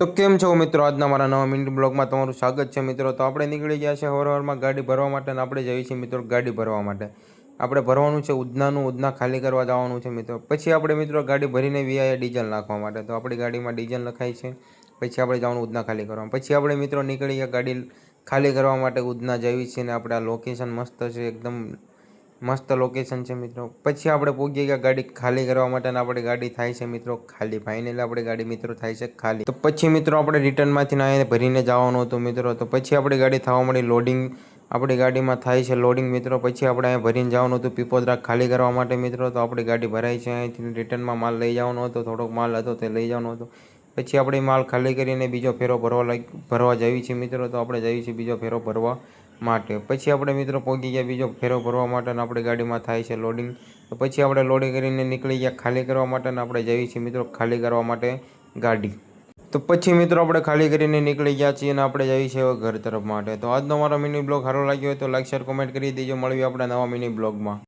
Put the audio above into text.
તો કેમ છો મિત્રો, આજના મારા નવા મિની બ્લોગમાં તમારું સ્વાગત છે મિત્રો। તો આપણે નીકળી ગયા છે હવારમાં ગાડી ભરવા માટે અને આપણે જઈએ છીએ મિત્રો ગાડી ભરવા માટે। આપણે ભરવાનું છે ઉધનાનું, ઉધના ખાલી કરવા જવાનું છે મિત્રો। પછી આપણે મિત્રો ગાડી ભરીને વીઆઈએ ડીઝલ નાખવા માટે। તો આપણી ગાડીમાં ડીઝલ નખાય છે, પછી આપણે જવાનું ઉધના ખાલી કરવા। પછી આપણે મિત્રો નીકળી ગયા ગાડી ખાલી કરવા માટે ઉધના જઈએ છીએ ને આપણે આ લોકેશન મસ્ત છે, એકદમ મસ્ત લોકેશન છે મિત્રો। પછી આપણે પહોંચી ગયા ગાડી ખાલી કરવા માટે અને આપણી ગાડી થાય છે મિત્રો ખાલી, ફાઇનલી આપણી ગાડી મિત્રો થાય છે ખાલી। તો પછી મિત્રો આપણે રિટર્નમાંથી આવીને ભરીને જવાનું હતું મિત્રો। તો પછી આપણી ગાડી થવા મળી લોડિંગ, આપણી ગાડીમાં થાય છે લોડિંગ મિત્રો। પછી આપણે અહીંયા ભરીને જવાનું હતું પીપોદરા ખાલી કરવા માટે મિત્રો। તો આપણી ગાડી ભરાઈ છે, અહીંથી રિટર્નમાં માલ લઈ જવાનો હતો, થોડોક માલ હતો તે લઈ જવાનો હતો। પછી આપણે માલ ખાલી કરીને બીજો ફેરો ભરવા જઈએ છીએ મિત્રો। તો આપણે જઈએ છીએ બીજો ફેરો ભરવા માટે। પછી આપણે મિત્રો પહોંચી ગયા બીજો ફેરો ભરવા માટે અને આપણી ગાડીમાં થાય છે લોડિંગ। તો પછી આપણે લોડિંગ કરીને નીકળી ગયા ખાલી કરવા માટે અને આપણે જઈએ છીએ મિત્રો ખાલી કરવા માટે ગાડી। તો પછી મિત્રો આપણે ખાલી કરીને નીકળી ગયા છીએ અને આપણે જઈએ છીએ ઘર તરફ માટે। તો આજનો મારો મિની બ્લોગ સારો લાગ્યો હોય તો લાઈક શેર કોમેન્ટ કરી દેજો। મળીએ આપણે નવા મિની બ્લોગમાં।